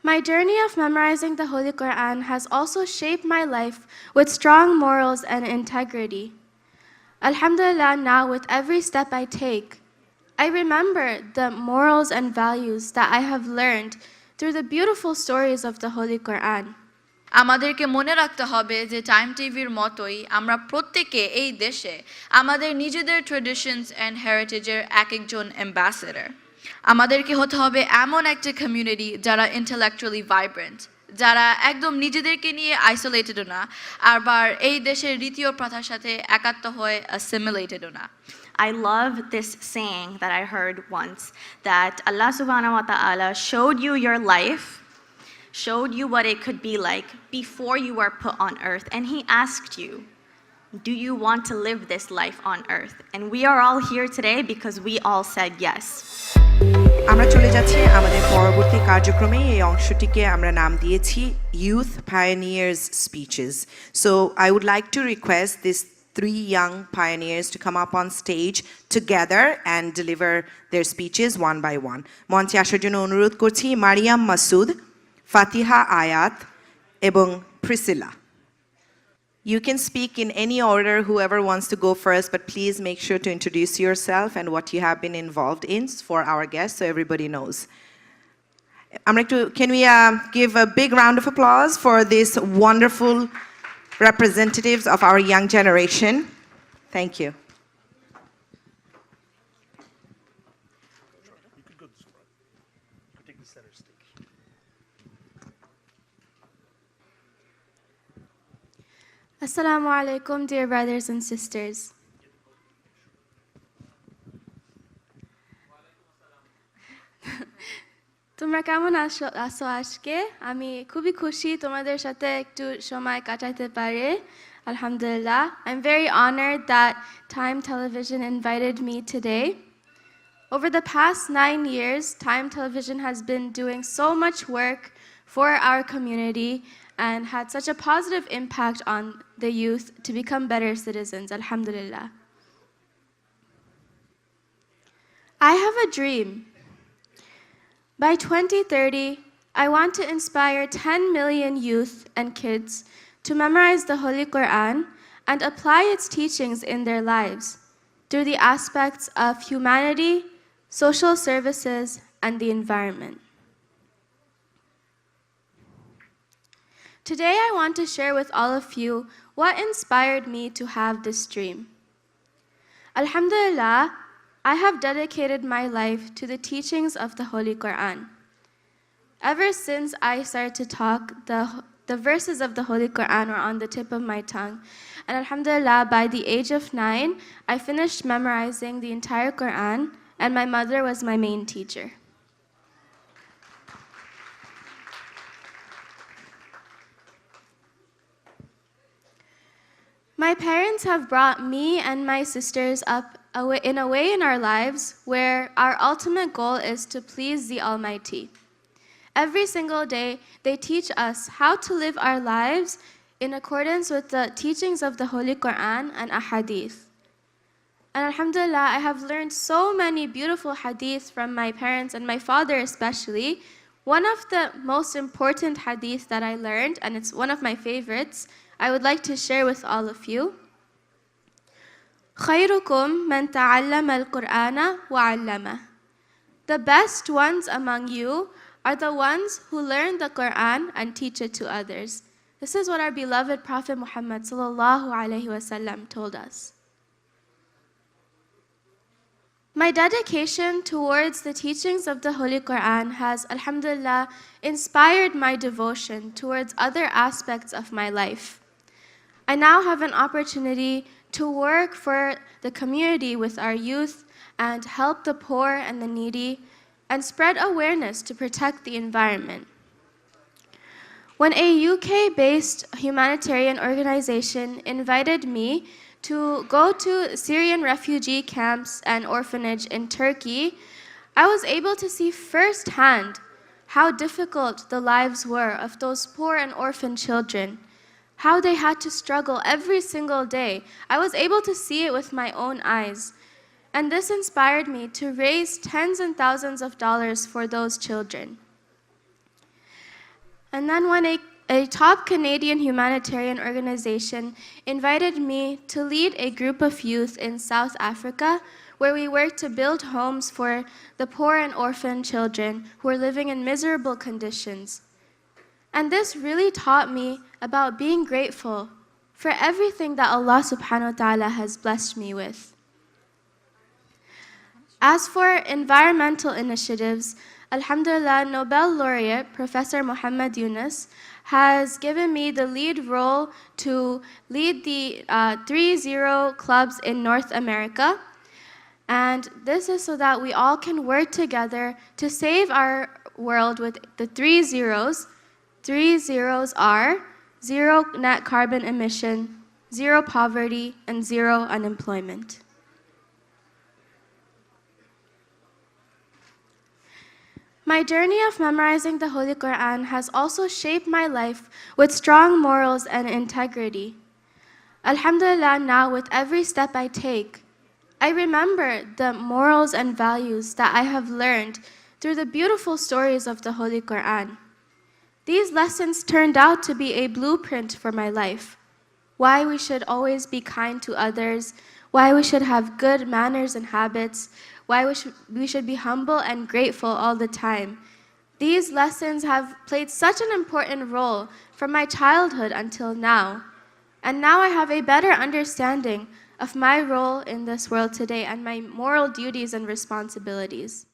My journey of memorizing the Holy Qur'an has also shaped my life with strong morals and integrity. Alhamdulillah, now with every step I take, I remember the morals and values that I have learned through the beautiful stories of the Holy Qur'an. আমাদেরকে মনে রাখতে হবে যে time টিভির মতোই আমরা প্রত্যেকে এই দেশে আমাদের নিজেদের ট্র্যাডিশনস এন্ড হেরিটেজের একজন অ্যাম্বাসেডর। আমাদেরকে হতে হবে এমন একটা কমিউনিটি যারা ইন্টেলেকচুয়ালি ভাইব্রেন্ট, যারা একদম নিজেদেরকে নিয়ে আইসোলেটেডও না, আবার এই দেশের রীতি ও প্রথার সাথে একাত্ম হয়ে অ্যাসিমিলেটেডও না। I love this saying that I heard once, that Allah subhanahu wa ta'ala showed you your life, showed you what it could be like before you were put on earth, and He asked you, do you want to live this life on earth? And we are all here today because we all said yes. আমরা চলে যাচ্ছি আমাদের পরবর্তী কার্যক্রমে। এই অংশটিকে আমরা নাম দিয়েছি Youth Pioneers Speeches. So I would like to request these 3 young pioneers to come up on stage together and deliver their speeches one by one. মঞ্চে আসার জন্য অনুরোধ করছি মারিয়াম মাসুদ, ফাতিহা আয়াত এবং Priscilla. You can speak in any order, whoever wants to go first, but please make sure to introduce yourself and what you have been involved in for our guests so everybody knows. Can we give a big round of applause for these wonderful representatives of our young generation? Thank you. Assalamu alaikum, dear brothers and sisters. তোমরা কেমন আছো আজকে? আমি খুবই খুশি তোমাদের সাথে একটু সময় কাটাতে পারে। Alhamdulillah, I'm very honored that Time Television invited me today. Over the past 9 years, Time Television has been doing so much work for our community and had such a positive impact on the youth to become better citizens. Alhamdulillah. I have a dream. By 2030, I want to inspire 10 million youth and kids to memorize the Holy Qur'an and apply its teachings in their lives through the aspects of humanity, social services, and the environment. Today, I want to share with all of you what inspired me to have this dream. Alhamdulillah, I have dedicated my life to the teachings of the Holy Qur'an. Ever since I started to talk, the verses of the Holy Qur'an were on the tip of my tongue. And alhamdulillah, by the age of 9, I finished memorizing the entire Qur'an, and my mother was my main teacher. My parents have brought me and my sisters up in a way in our lives where our ultimate goal is to please the Almighty. Every single day, they teach us how to live our lives in accordance with the teachings of the Holy Qur'an and Ahadith. And alhamdulillah, I have learned so many beautiful hadith from my parents and my father especially. One of the most important hadith that I learned, and it's one of my favorites, I would like to share with all of you. خيركم من تعلم القرآن وعلمه. The best ones among you are the ones who learn the Quran and teach it to others. This is what our beloved Prophet Muhammad sallallahu alaihi wasallam told us. My dedication towards the teachings of the Holy Quran has, alhamdulillah, inspired my devotion towards other aspects of my life. I now have an opportunity to work for the community with our youth and help the poor and the needy and spread awareness to protect the environment. When a UK-based humanitarian organization invited me to go to Syrian refugee camps and orphanage in Turkey, I was able to see firsthand how difficult the lives were of those poor and orphan children, how they had to struggle every single day. I was able to see it with my own eyes. And this inspired me to raise tens and thousands of dollars for those children. And then when a top Canadian humanitarian organization invited me to lead a group of youth in South Africa where we work to build homes for the poor and orphan children who are living in miserable conditions. And this really taught me about being grateful for everything that Allah subhanahu wa ta'ala has blessed me with. As for environmental initiatives, Alhamdulillah, Nobel laureate Professor Muhammad Yunus has given me the lead role to lead the 3-0 clubs in North America. And this is so that we all can work together to save our world with the 3 zeros. 3 zeros are 0 net carbon emission, 0 poverty, and 0 unemployment. My journey of memorizing the Holy Qur'an has also shaped my life with strong morals and integrity. Alhamdulillah, now with every step I take, I remember the morals and values that I have learned through the beautiful stories of the Holy Qur'an. These lessons turned out to be a blueprint for my life. Why we should always be kind to others, why we should have good manners and habits, why we should be humble and grateful all the time. These lessons have played such an important role from my childhood until now. And now I have a better understanding of my role in this world today and my moral duties and responsibilities.